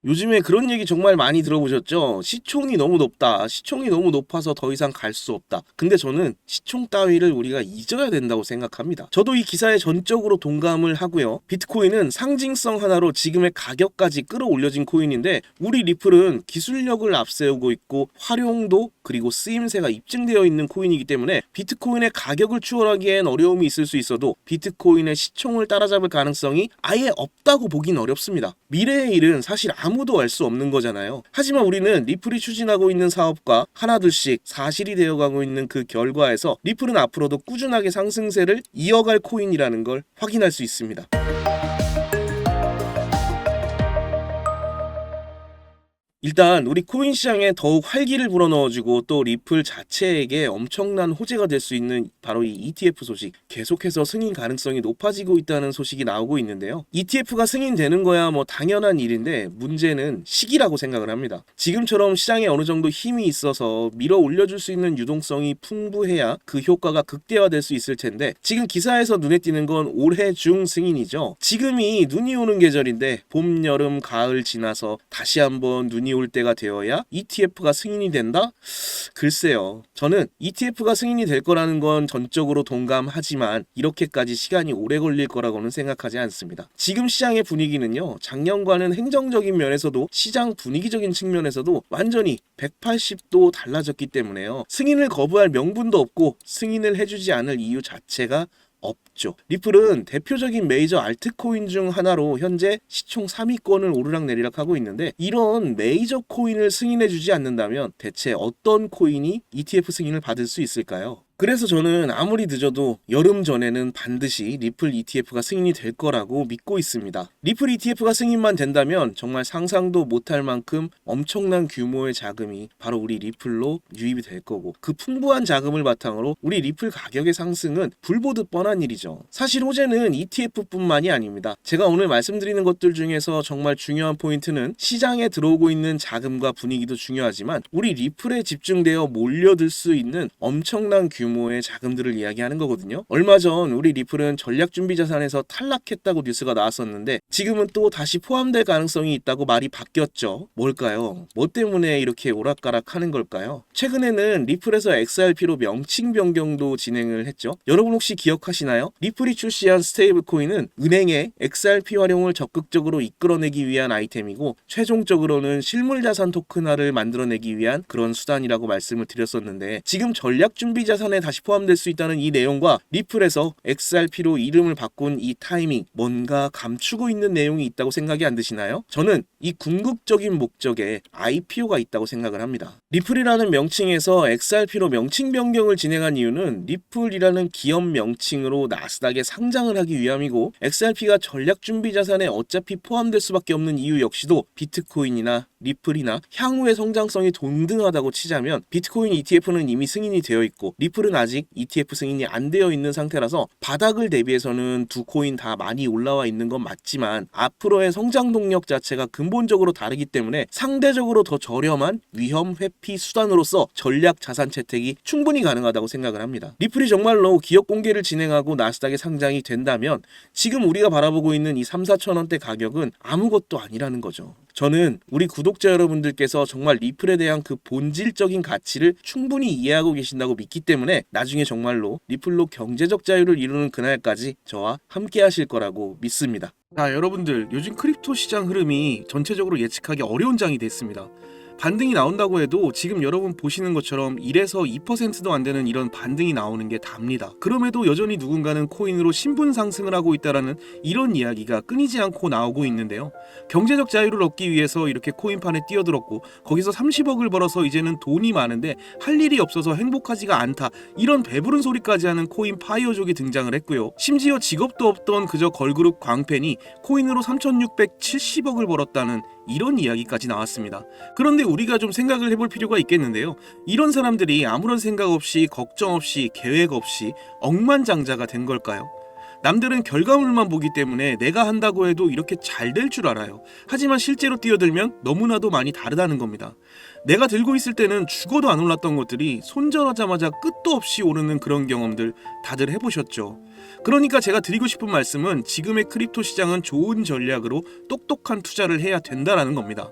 요즘에 그런 얘기 정말 많이 들어보셨죠? 시총이 너무 높다. 시총이 너무 높아서 더 이상 갈 수 없다. 근데 저는 시총 따위를 우리가 잊어야 된다고 생각합니다. 저도 이 기사에 전적으로 동감을 하고요. 비트코인은 상징성 하나로 지금의 가격까지 끌어올려진 코인인데 우리 리플은 기술력을 앞세우고 있고 활용도 그리고 쓰임새가 입증되어 있는 코인이기 때문에 비트코인의 가격을 추월하기엔 어려움이 있을 수 있어도 비트코인의 시총을 따라잡을 가능성이 아예 없다고 보긴 어렵습니다. 미래의 일은 사실 아무도 알 수 없는 거잖아요. 하지만 우리는 리플이 추진하고 있는 사업과 하나둘씩 사실이 되어가고 있는 그 결과에서 리플은 앞으로도 꾸준하게 상승세를 이어갈 코인이라는 걸 확인할 수 있습니다. 일단 우리 코인 시장에 더욱 활기를 불어넣어주고 또 리플 자체에게 엄청난 호재가 될 수 있는 바로 이 ETF 소식, 계속해서 승인 가능성이 높아지고 있다는 소식이 나오고 있는데요. ETF가 승인되는 거야 뭐 당연한 일인데 문제는 시기라고 생각을 합니다. 지금처럼 시장에 어느 정도 힘이 있어서 밀어 올려줄 수 있는 유동성이 풍부해야 그 효과가 극대화될 수 있을 텐데 지금 기사에서 눈에 띄는 건 올해 중 승인이죠. 지금이 눈이 오는 계절인데 봄, 여름, 가을 지나서 다시 한번 눈이 올 때가 되어야 ETF가 승인이 된다? 글쎄요. 저는 ETF가 승인이 될 거라는 건 전적으로 동감하지만 이렇게까지 시간이 오래 걸릴 거라고는 생각하지 않습니다. 지금 시장의 분위기는요. 작년과는 행정적인 면에서도 시장 분위기적인 측면에서도 완전히 180도 달라졌기 때문에요. 승인을 거부할 명분도 없고 승인을 해주지 않을 이유 자체가 없죠. 리플은 대표적인 메이저 알트코인 중 하나로 현재 시총 3위권을 오르락내리락 하고 있는데 이런 메이저 코인을 승인해주지 않는다면 대체 어떤 코인이 ETF 승인을 받을 수 있을까요? 그래서 저는 아무리 늦어도 여름 전에는 반드시 리플 ETF가 승인이 될 거라고 믿고 있습니다. 리플 ETF가 승인만 된다면 정말 상상도 못할 만큼 엄청난 규모의 자금이 바로 우리 리플로 유입이 될 거고 그 풍부한 자금을 바탕으로 우리 리플 가격의 상승은 불보듯 뻔한 일이죠. 사실 호재는 ETF뿐만이 아닙니다. 제가 오늘 말씀드리는 것들 중에서 정말 중요한 포인트는 시장에 들어오고 있는 자금과 분위기도 중요하지만 우리 리플에 집중되어 몰려들 수 있는 엄청난 규모의 자금들을 이야기하는 거거든요. 얼마 전 우리 리플은 전략준비자산에서 탈락했다고 뉴스가 나왔었는데 지금은 또 다시 포함될 가능성이 있다고 말이 바뀌었죠. 뭘까요? 뭐 때문에 이렇게 오락가락하는 걸까요? 최근에는 리플에서 XRP로 명칭 변경도 진행을 했죠. 여러분 혹시 기억하시나요? 리플이 출시한 스테이블 코인은 은행의 XRP 활용을 적극적으로 이끌어내기 위한 아이템이고 최종적으로는 실물자산 토큰화를 만들어내기 위한 그런 수단이라고 말씀을 드렸었는데 지금 전략준비자산에 다시 포함될 수 있다는 이 내용과 리플에서 XRP로 이름을 바꾼 이 타이밍 뭔가 감추고 있는 내용이 있다고 생각이 안 드시나요? 저는 이 궁극적인 목적에 IPO가 있다고 생각을 합니다. 리플이라는 명칭에서 XRP로 명칭 변경을 진행한 이유는 리플이라는 기업 명칭으로 나스닥에 상장을 하기 위함이고 XRP가 전략준비자산에 어차피 포함될 수밖에 없는 이유 역시도 비트코인이나 리플이나 향후의 성장성이 동등하다고 치자면 비트코인 ETF는 이미 승인이 되어 있고 리플은 아직 ETF 승인이 안 되어 있는 상태라서 바닥을 대비해서는 두 코인 다 많이 올라와 있는 건 맞지만 앞으로의 성장 동력 자체가 근본적으로 다르기 때문에 상대적으로 더 저렴한 위험 회피 수단으로서 전략 자산 채택이 충분히 가능하다고 생각을 합니다. 리플이 정말로 기업 공개를 진행하고 나스닥에 상장이 된다면 지금 우리가 바라보고 있는 이 3, 4천 원대 가격은 아무것도 아니라는 거죠. 저는 우리 구독자 여러분들께서 정말 리플에 대한 그 본질적인 가치를 충분히 이해하고 계신다고 믿기 때문에 나중에 정말로 리플로 경제적 자유를 이루는 그날까지 저와 함께 하실 거라고 믿습니다. 자, 여러분들 요즘 크립토 시장 흐름이 전체적으로 예측하기 어려운 장이 됐습니다. 반등이 나온다고 해도 지금 여러분 보시는 것처럼 1에서 2%도 안 되는 이런 반등이 나오는 게 답니다. 그럼에도 여전히 누군가는 코인으로 신분 상승을 하고 있다라는 이런 이야기가 끊이지 않고 나오고 있는데요. 경제적 자유를 얻기 위해서 이렇게 코인판에 뛰어들었고 거기서 30억을 벌어서 이제는 돈이 많은데 할 일이 없어서 행복하지가 않다. 이런 배부른 소리까지 하는 코인 파이어족이 등장을 했고요. 심지어 직업도 없던 그저 걸그룹 광팬이 코인으로 3,670억을 벌었다는 이런 이야기까지 나왔습니다. 그런데 우리가 좀 생각을 해볼 필요가 있겠는데요. 이런 사람들이 아무런 생각 없이 걱정 없이 계획 없이 억만장자가 된 걸까요? 남들은 결과물만 보기 때문에 내가 한다고 해도 이렇게 잘 될 줄 알아요. 하지만 실제로 뛰어들면 너무나도 많이 다르다는 겁니다. 내가 들고 있을 때는 죽어도 안 올랐던 것들이 손절하자마자 끝도 없이 오르는 그런 경험들 다들 해보셨죠? 그러니까 제가 드리고 싶은 말씀은 지금의 크립토 시장은 좋은 전략으로 똑똑한 투자를 해야 된다라는 겁니다.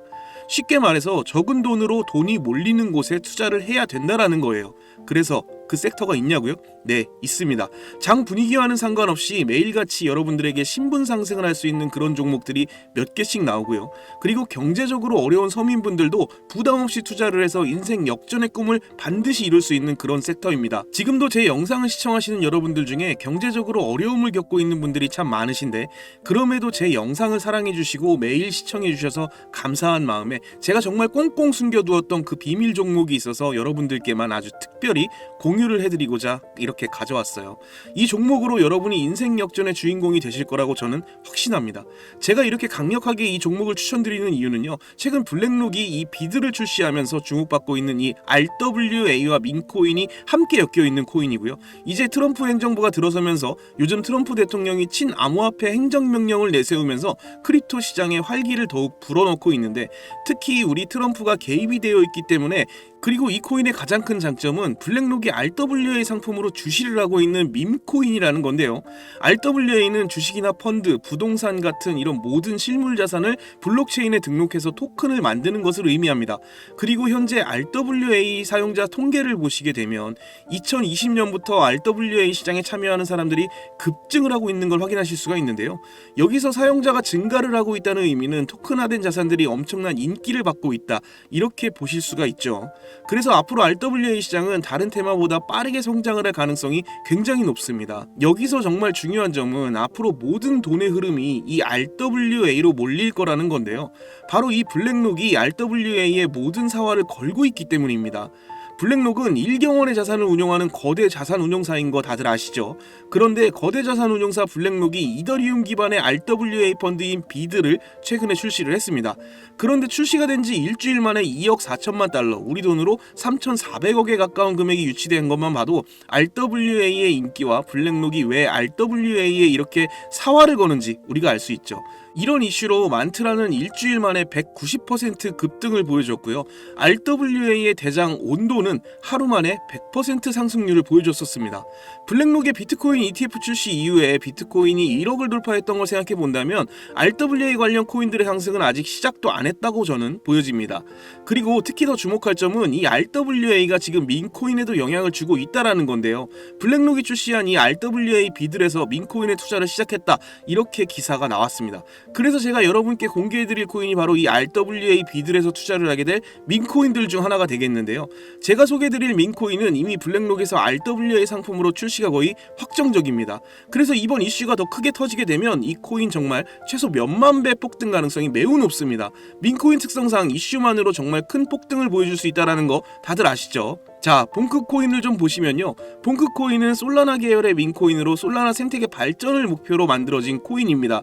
쉽게 말해서 적은 돈으로 돈이 몰리는 곳에 투자를 해야 된다라는 거예요. 그래서 그 섹터가 있냐고요? 네, 있습니다. 장 분위기와는 상관없이 매일같이 여러분들에게 신분 상승을 할 수 있는 그런 종목들이 몇 개씩 나오고요. 그리고 경제적으로 어려운 서민분들도 부담 없이 투자를 해서 인생 역전의 꿈을 반드시 이룰 수 있는 그런 섹터입니다. 지금도 제 영상을 시청하시는 여러분들 중에 경제적으로 어려움을 겪고 있는 분들이 참 많으신데 그럼에도 제 영상을 사랑해 주시고 매일 시청해 주셔서 감사한 마음에 제가 정말 꽁꽁 숨겨두었던 그 비밀 종목이 있어서 여러분들께만 아주 특별히 공유를 해드리고자 이렇게 가져왔어요. 이 종목으로 여러분이 인생 역전의 주인공이 되실 거라고 저는 확신합니다. 제가 이렇게 강력하게 이 종목을 추천드리는 이유는요. 최근 블랙록이 이 비드를 출시하면서 주목받고 있는 이 RWA와 민코인이 함께 엮여있는 코인이고요. 이제 트럼프 행정부가 들어서면서 요즘 트럼프 대통령이 친암호화폐 행정명령을 내세우면서 크립토 시장의 활기를 더욱 불어넣고 있는데 특히 우리 트럼프가 개입이 되어 있기 때문에 그리고 이 코인의 가장 큰 장점은 블랙록이 RWA 상품으로 주시를 하고 있는 밈코인이라는 건데요. RWA는 주식이나 펀드, 부동산 같은 이런 모든 실물 자산을 블록체인에 등록해서 토큰을 만드는 것을 의미합니다. 그리고 현재 RWA 사용자 통계를 보시게 되면 2020년부터 RWA 시장에 참여하는 사람들이 급증을 하고 있는 걸 확인하실 수가 있는데요. 여기서 사용자가 증가를 하고 있다는 의미는 토큰화된 자산들이 엄청난 인기를 받고 있다. 이렇게 보실 수가 있죠. 그래서 앞으로 RWA 시장은 다른 테마보다 빠르게 성장을 할 가능성이 굉장히 높습니다. 여기서 정말 중요한 점은 앞으로 모든 돈의 흐름이 이 RWA로 몰릴 거라는 건데요. 바로 이 블랙록이 RWA의 모든 사활을 걸고 있기 때문입니다. 블랙록은 1경원의 자산을 운용하는 거대 자산 운용사인 거 다들 아시죠? 그런데 거대 자산 운용사 블랙록이 이더리움 기반의 RWA 펀드인 비드를 최근에 출시를 했습니다. 그런데 출시가 된 지 일주일 만에 2억 4천만 달러, 우리 돈으로 3,400억에 가까운 금액이 유치된 것만 봐도 RWA의 인기와 블랙록이 왜 RWA에 이렇게 사활을 거는지 우리가 알 수 있죠. 이런 이슈로 만트라는 일주일 만에 190% 급등을 보여줬고요. RWA의 대장 온도는 하루 만에 100% 상승률을 보여줬었습니다. 블랙록의 비트코인 ETF 출시 이후에 비트코인이 1억을 돌파했던 걸 생각해 본다면 RWA 관련 코인들의 상승은 아직 시작도 안 했다고 저는 보여집니다. 그리고 특히 더 주목할 점은 이 RWA가 지금 민코인에도 영향을 주고 있다라는 건데요. 블랙록이 출시한 이 RWA 비들에서 민코인에 투자를 시작했다. 이렇게 기사가 나왔습니다. 그래서 제가 여러분께 공개해드릴 코인이 바로 이 RWA 비들에서 투자를 하게 될 민코인들 중 하나가 되겠는데요. 제가 소개해드릴 민코인은 이미 블랙록에서 RWA 상품으로 출시가 거의 확정적입니다. 그래서 이번 이슈가 더 크게 터지게 되면 이 코인 정말 최소 몇만 배 폭등 가능성이 매우 높습니다. 민코인 특성상 이슈만으로 정말 큰 폭등을 보여줄 수 있다는 거 다들 아시죠? 자, 봉크코인을 좀 보시면요. 봉크코인은 솔라나 계열의 민코인으로 솔라나 생태계 발전을 목표로 만들어진 코인입니다.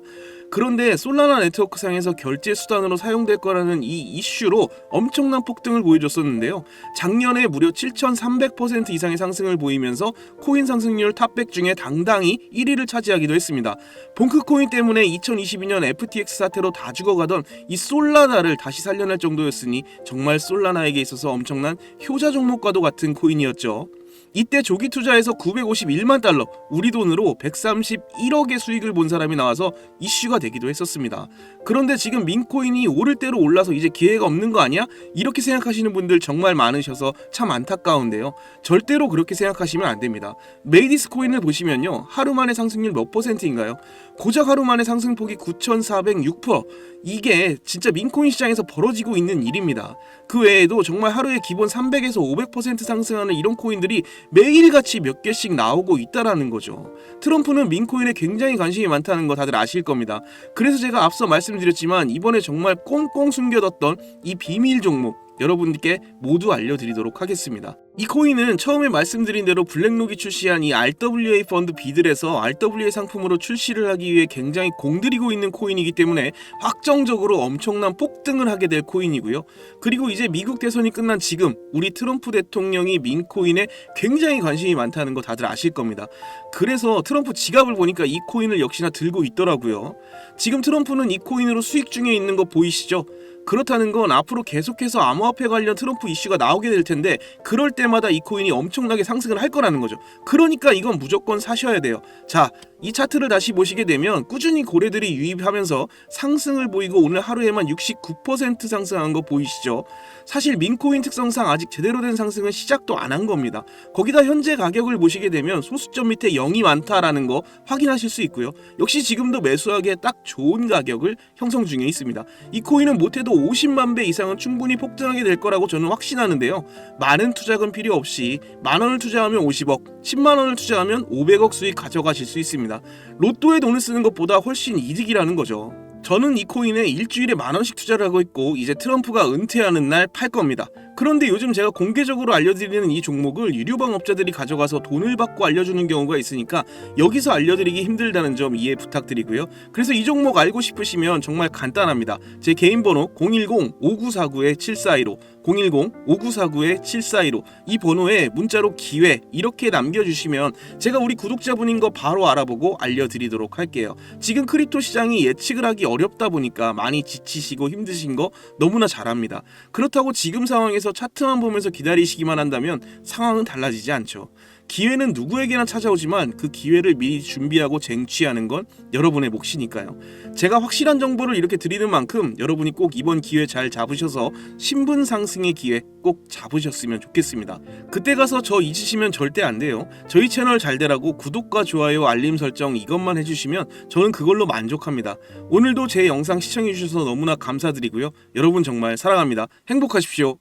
그런데 솔라나 네트워크상에서 결제 수단으로 사용될 거라는 이 이슈로 엄청난 폭등을 보여줬었는데요. 작년에 무려 7,300% 이상의 상승을 보이면서 코인 상승률 탑100 중에 당당히 1위를 차지하기도 했습니다. 봉크코인 때문에 2022년 FTX 사태로 다 죽어가던 이 솔라나를 다시 살려낼 정도였으니 정말 솔라나에게 있어서 엄청난 효자 종목과도 같은 코인이었죠. 이때 조기 투자에서 951만 달러, 우리 돈으로 131억의 수익을 본 사람이 나와서 이슈가 되기도 했었습니다. 그런데 지금 민코인이 오를 대로 올라서 이제 기회가 없는 거 아니야? 이렇게 생각하시는 분들 정말 많으셔서 참 안타까운데요. 절대로 그렇게 생각하시면 안 됩니다. 메이디스 코인을 보시면요. 하루 만에 상승률 몇 %인가요? 고작 하루 만에 상승폭이 9,406%. 이게 진짜 민코인 시장에서 벌어지고 있는 일입니다. 그 외에도 정말 하루에 기본 300에서 500% 상승하는 이런 코인들이 매일같이 몇 개씩 나오고 있다라는 거죠. 트럼프는 민코인에 굉장히 관심이 많다는 거 다들 아실 겁니다. 그래서 제가 앞서 말씀드렸지만 이번에 정말 꽁꽁 숨겨뒀던 이 비밀 종목 여러분께 모두 알려드리도록 하겠습니다. 이 코인은 처음에 말씀드린 대로 블랙록이 출시한 이 RWA 펀드 비들에서 RWA 상품으로 출시를 하기 위해 굉장히 공들이고 있는 코인이기 때문에 확정적으로 엄청난 폭등을 하게 될 코인이고요. 그리고 이제 미국 대선이 끝난 지금 우리 트럼프 대통령이 민코인에 굉장히 관심이 많다는 거 다들 아실 겁니다. 그래서 트럼프 지갑을 보니까 이 코인을 역시나 들고 있더라고요. 지금 트럼프는 이 코인으로 수익 중에 있는 거 보이시죠? 그렇다는 건 앞으로 계속해서 암호화폐 관련 트럼프 이슈가 나오게 될 텐데 그럴 때마다 이 코인이 엄청나게 상승을 할 거라는 거죠. 그러니까 이건 무조건 사셔야 돼요. 자, 이 차트를 다시 보시게 되면 꾸준히 고래들이 유입하면서 상승을 보이고 오늘 하루에만 69% 상승한 거 보이시죠? 사실 민코인 특성상 아직 제대로 된 상승은 시작도 안 한 겁니다. 거기다 현재 가격을 보시게 되면 소수점 밑에 0이 많다라는 거 확인하실 수 있고요. 역시 지금도 매수하기에 딱 좋은 가격을 형성 중에 있습니다. 이 코인은 못해도 50만 배 이상은 충분히 폭등하게 될 거라고 저는 확신하는데요. 많은 투자금 필요 없이 만원을 투자하면 50억, 10만원을 투자하면 500억 수익 가져가실 수 있습니다. 로또에 돈을 쓰는 것보다 훨씬 이득이라는 거죠. 저는 이 코인에 일주일에 만원씩 투자를 하고 있고 이제 트럼프가 은퇴하는 날 팔 겁니다. 그런데 요즘 제가 공개적으로 알려드리는 이 종목을 유료방업자들이 가져가서 돈을 받고 알려주는 경우가 있으니까 여기서 알려드리기 힘들다는 점 이해 부탁드리고요. 그래서 이 종목 알고 싶으시면 정말 간단합니다. 제 개인 번호 010-5949-7415 010-5949-7415 이 번호에 문자로 기회 이렇게 남겨주시면 제가 우리 구독자분인 거 바로 알아보고 알려드리도록 할게요. 지금 크립토 시장이 예측을 하기 어렵다 보니까 많이 지치시고 힘드신 거 너무나 잘 압니다. 그렇다고 지금 상황에서 차트만 보면서 기다리시기만 한다면 상황은 달라지지 않죠. 기회는 누구에게나 찾아오지만 그 기회를 미리 준비하고 쟁취하는 건 여러분의 몫이니까요. 제가 확실한 정보를 이렇게 드리는 만큼 여러분이 꼭 이번 기회 잘 잡으셔서 신분 상승의 기회 꼭 잡으셨으면 좋겠습니다. 그때 가서 저 잊으시면 절대 안 돼요. 저희 채널 잘 되라고 구독과 좋아요, 알림 설정 이것만 해주시면 저는 그걸로 만족합니다. 오늘도 제 영상 시청해주셔서 너무나 감사드리고요. 여러분 정말 사랑합니다. 행복하십시오.